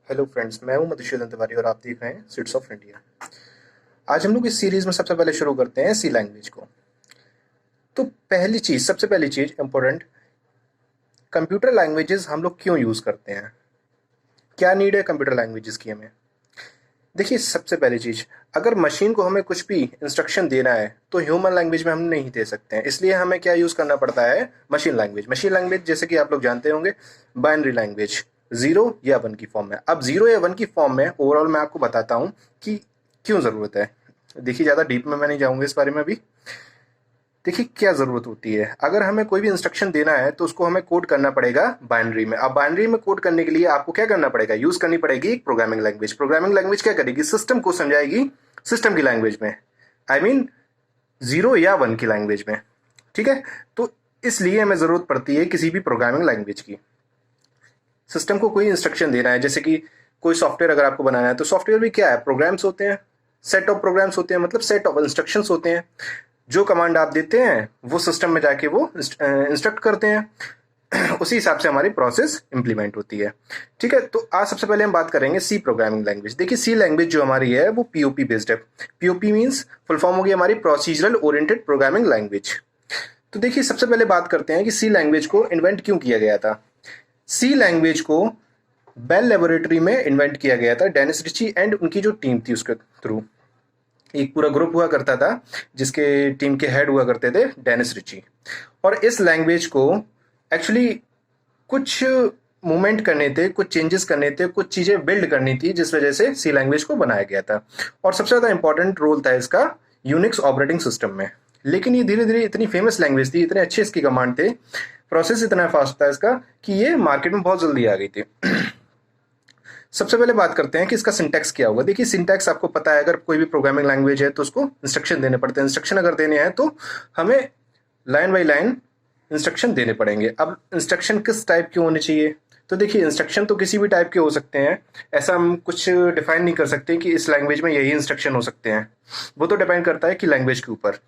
Hello friends, मैं हूं मधुसूदन तिवारी और आप देख रहे हैं सीड्स ऑफ इंडिया। आज हम लोग इस सीरीज में सबसे पहले शुरू करते हैं सी लैंग्वेज को। तो सबसे पहली चीज इम्पोर्टेंट, कंप्यूटर लैंग्वेजेस हम लोग क्यों यूज करते हैं, क्या नीड है कंप्यूटर लैंग्वेजेस की हमें। देखिए, सबसे पहली चीज, अगर मशीन को हमें कुछ भी इंस्ट्रक्शन देना है तो ह्यूमन लैंग्वेज में हम नहीं दे सकते हैं, इसलिए हमें क्या यूज करना पड़ता है, मशीन लैंग्वेज। मशीन लैंग्वेज जैसे कि आप लोग जानते होंगे, बाइनरी लैंग्वेज, 0 या 1 की फॉर्म में। अब 0 या 1 की फॉर्म में ओवरऑल मैं आपको बताता हूँ कि क्यों ज़रूरत है। देखिए, ज़्यादा डीप में मैं नहीं जाऊँगा इस बारे में अभी। देखिए, क्या ज़रूरत होती है, अगर हमें कोई भी इंस्ट्रक्शन देना है तो उसको हमें कोड करना पड़ेगा बाइनरी में। अब बाइनरी में कोड करने के लिए आपको क्या करना पड़ेगा, यूज़ करनी पड़ेगी एक प्रोग्रामिंग लैंग्वेज। प्रोग्रामिंग लैंग्वेज क्या करेगी, सिस्टम को समझाएगी सिस्टम की लैंग्वेज में, आई मीन 0 या 1 की लैंग्वेज में। ठीक है, तो इसलिए हमें ज़रूरत पड़ती है किसी भी प्रोग्रामिंग लैंग्वेज की। सिस्टम को कोई इंस्ट्रक्शन देना है, जैसे कि कोई सॉफ्टवेयर अगर आपको बनाना है तो सॉफ्टवेयर भी क्या है, प्रोग्राम्स होते हैं, सेट ऑफ प्रोग्राम्स होते हैं, मतलब सेट ऑफ इंस्ट्रक्शंस होते हैं। जो कमांड आप देते हैं वो सिस्टम में जाके वो इंस्ट्रक्ट करते हैं उसी हिसाब से हमारी प्रोसेस इंप्लीमेंट होती है। ठीक है, तो आज सबसे पहले हम बात करेंगे सी प्रोग्रामिंग लैंग्वेज। देखिए, सी लैंग्वेज जो हमारी है वो पीओपी बेस्ड है। पीओपी मीन्स फुल फॉर्म हो गई हमारी प्रोसीजरल ओरिएंटेड प्रोग्रामिंग लैंग्वेज। तो देखिए, सबसे पहले बात करते हैं कि सी लैंग्वेज को इन्वेंट क्यों किया गया था। सी लैंग्वेज को बेल लेबोरेटरी में इन्वेंट किया गया था, डेनिस रिची एंड उनकी जो टीम थी उसके थ्रू। एक पूरा ग्रुप हुआ करता था जिसके टीम के हेड हुआ करते थे डेनिस रिची। और इस लैंग्वेज को एक्चुअली कुछ मूवमेंट करने थे, कुछ चेंजेस करने थे, कुछ चीज़ें बिल्ड करनी थी, जिस वजह से सी लैंग्वेज को बनाया गया था। और सबसे ज़्यादा इंपॉर्टेंट रोल था इसका यूनिक्स ऑपरेटिंग सिस्टम में। लेकिन ये धीरे धीरे इतनी फेमस लैंग्वेज थी, इतने अच्छे इसकी कमांड थे, प्रोसेस इतना फास्ट था इसका कि ये मार्केट में बहुत जल्दी आ गई थी सबसे पहले बात करते हैं कि इसका सिंटैक्स क्या होगा। देखिए, सिंटैक्स आपको पता है, अगर कोई भी प्रोग्रामिंग लैंग्वेज है तो उसको इंस्ट्रक्शन देने पड़ते हैं। इंस्ट्रक्शन अगर देने हैं तो हमें लाइन बाई लाइन इंस्ट्रक्शन देने पड़ेंगे। अब इंस्ट्रक्शन किस टाइप के होने चाहिए, तो देखिए, इंस्ट्रक्शन तो किसी भी टाइप के हो सकते हैं, ऐसा हम कुछ डिफाइन नहीं कर सकते कि इस लैंग्वेज में यही इंस्ट्रक्शन हो सकते हैं। वो तो डिपेंड करता है कि लैंग्वेज के ऊपर।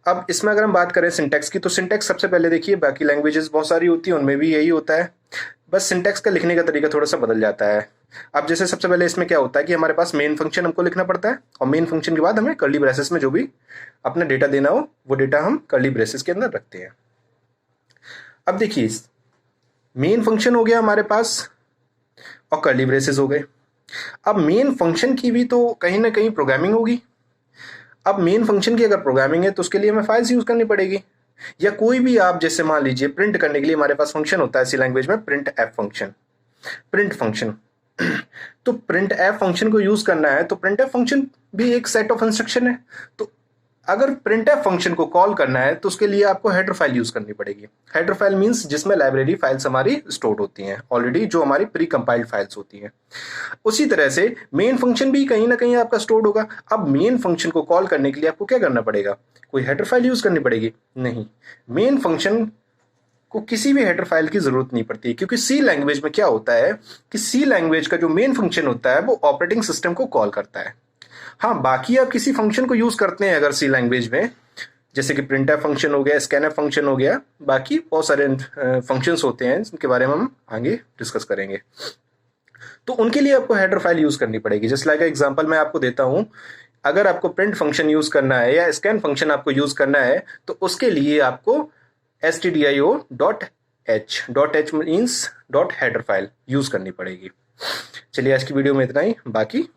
अब इसमें अगर हम बात करें सिंटैक्स की, तो सिंटैक्स सबसे पहले देखिए, बाकी लैंग्वेजेस बहुत सारी होती है उनमें भी यही होता है, बस सिंटैक्स का लिखने का तरीका थोड़ा सा बदल जाता है। अब जैसे सबसे पहले इसमें क्या होता है कि हमारे पास मेन फंक्शन हमको लिखना पड़ता है, और मेन फंक्शन के बाद हमें कर्ली ब्रेसेस में जो भी अपना डेटा देना हो वो डेटा हम कर्ली ब्रेसेस के अंदर रखते हैं। अब देखिए, मेन फंक्शन हो गया हमारे पास और कर्ली ब्रेसेस हो गए। अब मेन फंक्शन की भी तो कहीं ना कहीं प्रोग्रामिंग होगी। अब मेन फंक्शन की अगर प्रोग्रामिंग है तो उसके लिए हमें फाइल्स यूज करनी पड़ेगी, या कोई भी आप जैसे मान लीजिए प्रिंट करने के लिए हमारे पास फंक्शन होता है सी लैंग्वेज में, प्रिंट फंक्शन तो प्रिंट एफ फंक्शन को यूज करना है तो प्रिंट एफ फंक्शन भी एक सेट ऑफ इंस्ट्रक्शन है। तो अगर प्रिंट एफ फंक्शन को कॉल करना है तो उसके लिए आपको हेडर फाइल यूज करनी पड़ेगी। हेडर फाइल मींस जिसमें लाइब्रेरी फाइल्स हमारी स्टोर होती हैं ऑलरेडी, जो हमारी प्री कंपाइल्ड फाइल्स होती हैं। उसी तरह से मेन फंक्शन भी कहीं ना कहीं आपका स्टोर्ड होगा। अब मेन फंक्शन को कॉल करने के लिए आपको क्या करना पड़ेगा, कोई हेडर फाइल यूज करनी पड़ेगी? नहीं, मेन फंक्शन को किसी भी हेडर फाइल की जरूरत नहीं पड़ती, क्योंकि सी लैंग्वेज में क्या होता है कि सी लैंग्वेज का जो मेन फंक्शन होता है वो ऑपरेटिंग सिस्टम को कॉल करता है। हाँ, बाकी आप किसी फंक्शन को यूज करते हैं अगर सी लैंग्वेज में, जैसे कि प्रिंटफ फंक्शन हो गया, स्कैनफ फंक्शन हो गया, बाकी बहुत सारे फंक्शंस होते हैं जिनके बारे में हम आगे डिस्कस करेंगे। तो उनके लिए आपको हेडर फाइल यूज करनी पड़ेगी। जस्ट लाइक एग्जांपल मैं आपको देता हूं, अगर आपको प्रिंट फंक्शन यूज करना है या स्कैन फंक्शन आपको यूज करना है तो उसके लिए आपको stdio.h means dot header file use करनी पड़ेगी। चलिए, आज की वीडियो में इतना ही, बाकी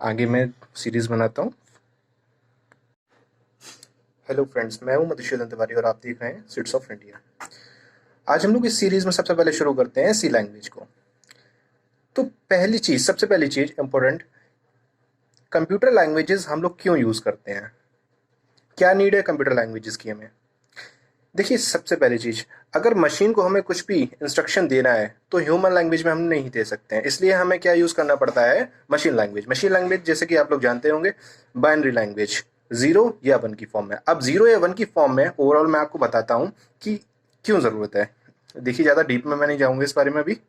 आगे मैं सीरीज बनाता हूँ। हेलो फ्रेंड्स, मैं हूं मधुसूदन तिवारी और आप देख रहे हैं सीड्स ऑफ इंडिया। आज हम लोग इस सीरीज में सबसे पहले शुरू करते हैं सी लैंग्वेज को। तो सबसे पहली चीज इम्पोर्टेंट, कंप्यूटर लैंग्वेजेस हम लोग क्यों यूज करते हैं, क्या नीड है कंप्यूटर लैंग्वेजेस की हमें। देखिए, सबसे पहली चीज, अगर मशीन को हमें कुछ भी इंस्ट्रक्शन देना है तो ह्यूमन लैंग्वेज में हम नहीं दे सकते हैं, इसलिए हमें क्या यूज करना पड़ता है, मशीन लैंग्वेज। मशीन लैंग्वेज जैसे कि आप लोग जानते होंगे, बाइनरी लैंग्वेज, 0 या 1 की फॉर्म में। अब 0 या 1 की फॉर्म में ओवरऑल मैं आपको बताता हूँ कि क्यों जरूरत है। देखिए, ज्यादा डीप में मैं नहीं जाऊंगा इस बारे में अभी।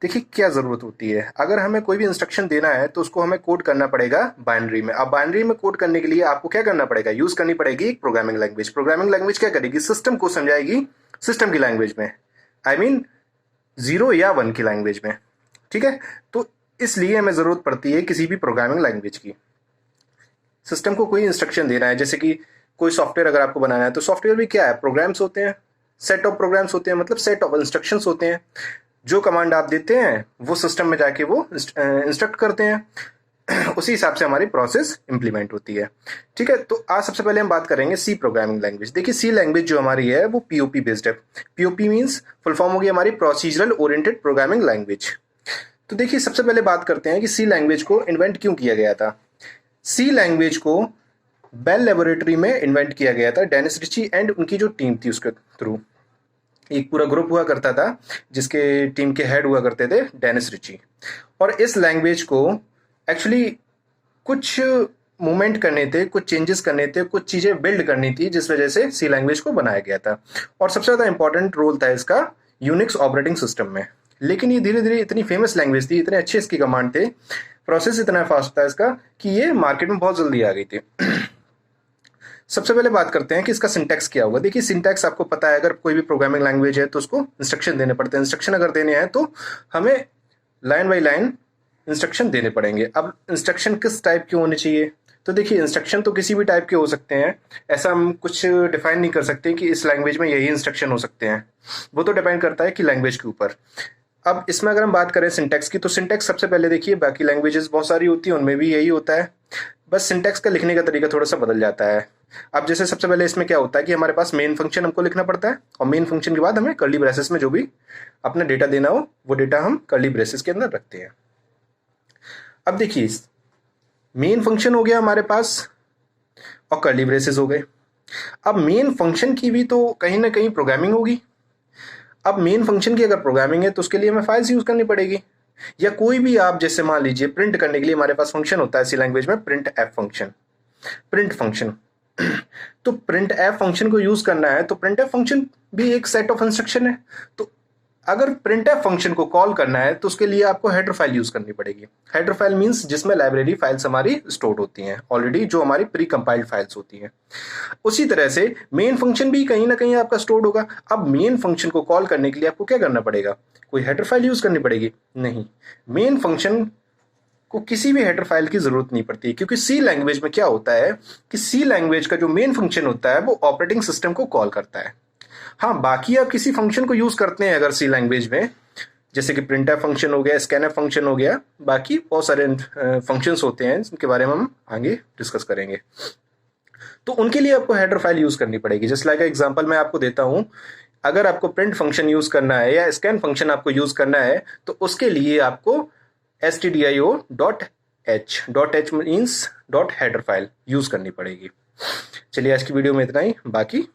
देखिए, क्या ज़रूरत होती है, अगर हमें कोई भी इंस्ट्रक्शन देना है तो उसको हमें कोड करना पड़ेगा बाइनरी में। अब बाइनरी में कोड करने के लिए आपको क्या करना पड़ेगा, यूज़ करनी पड़ेगी एक प्रोग्रामिंग लैंग्वेज। प्रोग्रामिंग लैंग्वेज क्या करेगी, सिस्टम को समझाएगी सिस्टम की लैंग्वेज में, आई मीन 0 या 1 की लैंग्वेज में। ठीक है, तो इसलिए हमें ज़रूरत पड़ती है किसी भी प्रोग्रामिंग लैंग्वेज की। सिस्टम को कोई इंस्ट्रक्शन देना है, जैसे कि कोई सॉफ्टवेयर अगर आपको बनाना है, तो सॉफ्टवेयर भी क्या है, प्रोग्राम्स होते हैं, सेट ऑफ प्रोग्राम्स होते हैं, मतलब सेट ऑफ इंस्ट्रक्शंस होते हैं। जो कमांड आप देते हैं वो सिस्टम में जाके वो इंस्ट्रक्ट करते हैं, उसी हिसाब से हमारी प्रोसेस इंप्लीमेंट होती है। ठीक है, तो आज सबसे पहले हम बात करेंगे सी प्रोग्रामिंग लैंग्वेज। देखिए, सी लैंग्वेज जो हमारी है वो पीओपी बेस्ड है। पीओपी मीन्स फुल फॉर्म होगी हमारी प्रोसीजरल ओरिएंटेड प्रोग्रामिंग लैंग्वेज। तो देखिए, सबसे पहले बात करते हैं कि सी लैंग्वेज को इन्वेंट क्यों किया गया था। सी लैंग्वेज को बेल लेबोरेटरी में इन्वेंट किया गया था, डेनिस रिची एंड उनकी जो टीम थी उसके थ्रू। एक पूरा ग्रुप हुआ करता था जिसके टीम के हेड हुआ करते थे डेनिस रिची। और इस लैंग्वेज को एक्चुअली कुछ मूवमेंट करने थे, कुछ चेंजेस करने थे, कुछ चीज़ें बिल्ड करनी थी, जिस वजह से सी लैंग्वेज को बनाया गया था। और सबसे ज़्यादा इंपॉर्टेंट रोल था इसका यूनिक्स ऑपरेटिंग सिस्टम में। लेकिन ये धीरे धीरे इतनी फेमस लैंग्वेज थी, इतने अच्छे इसकी कमांड थे, प्रोसेस इतना फास्ट था इसका कि ये मार्केट में बहुत जल्दी आ गई थी। सबसे पहले बात करते हैं कि इसका सिंटैक्स क्या होगा। देखिए, सिंटैक्स आपको पता है, अगर कोई भी प्रोग्रामिंग लैंग्वेज है तो उसको इंस्ट्रक्शन देने पड़ते हैं। इंस्ट्रक्शन अगर देने हैं तो हमें लाइन बाई लाइन इंस्ट्रक्शन देने पड़ेंगे। अब इंस्ट्रक्शन किस टाइप के होने चाहिए, तो देखिए, इंस्ट्रक्शन तो किसी भी टाइप के हो सकते हैं, ऐसा हम कुछ डिफाइन नहीं कर सकते कि इस लैंग्वेज में यही इंस्ट्रक्शन हो सकते हैं। वो तो डिपेंड करता है कि लैंग्वेज के ऊपर। अब इसमें अगर हम बात करें सिंटैक्स की, तो सिंटैक्स सबसे पहले देखिए, बाकी लैंग्वेजेस बहुत सारी होती हैं, उनमें भी यही होता है, बस सिंटैक्स का लिखने का तरीका थोड़ा सा बदल जाता है। अब जैसे सबसे पहले इसमें क्या होता है कि हमारे पास मेन फंक्शन हमको लिखना पड़ता है, और मेन फंक्शन के बाद हमें कर्ली ब्रेसेस में जो भी अपना डेटा देना हो वो डेटा हम कर्ली ब्रेसेस के अंदर रखते हैं। अब देखिए, मेन फंक्शन हो गया हमारे पास और कर्ली ब्रेसेस हो गए। अब मेन फंक्शन की भी तो कहीं ना कहीं प्रोग्रामिंग होगी। अब मेन फंक्शन की अगर प्रोग्रामिंग है तो उसके लिए हमें फाइल्स यूज करनी पड़ेगी, या कोई भी आप जैसे मान लीजिए प्रिंट करने के लिए हमारे पास फंक्शन होता है सी लैंग्वेज में, print F function, print function. तो प्रिंट एफ फंक्शन को यूज करना है तो प्रिंट एफ फंक्शन भी एक सेट ऑफ इंस्ट्रक्शन है। तो अगर प्रिंट एफ फंक्शन को कॉल करना है तो उसके लिए आपको हेडर फाइल यूज करनी पड़ेगी। हेडर फाइल मींस जिसमें लाइब्रेरी फाइल्स हमारी स्टोर होती हैं ऑलरेडी, जो हमारी प्री कंपाइल्ड फाइल्स होती हैं। उसी तरह से मेन फंक्शन भी कहीं ना कहीं आपका स्टोर्ड होगा। अब मेन फंक्शन को कॉल करने के लिए आपको क्या करना पड़ेगा, कोई हेडर फाइल यूज करनी पड़ेगी? नहीं, मेन फंक्शन को किसी भी हेडर फाइल की जरूरत नहीं पड़ती, क्योंकि सी लैंग्वेज में क्या होता है कि सी लैंग्वेज का जो मेन फंक्शन होता है वो ऑपरेटिंग सिस्टम को कॉल करता है। हाँ, बाकी आप किसी फंक्शन को यूज करते हैं अगर सी लैंग्वेज में, जैसे कि प्रिंट एफ फंक्शन हो गया, स्कैन फंक्शन हो गया, बाकी बहुत सारे फंक्शंस होते हैं जिनके बारे में हम आगे डिस्कस करेंगे। तो उनके लिए आपको हेडर फाइल यूज करनी पड़ेगी। जस्ट लाइक एग्जांपल मैं आपको देता हूं, अगर आपको प्रिंट फंक्शन यूज करना है या स्कैन फंक्शन आपको यूज करना है तो उसके लिए आपको stdio.h means dot header file use करनी पड़ेगी। चलिए, आज की वीडियो में इतना ही, बाकी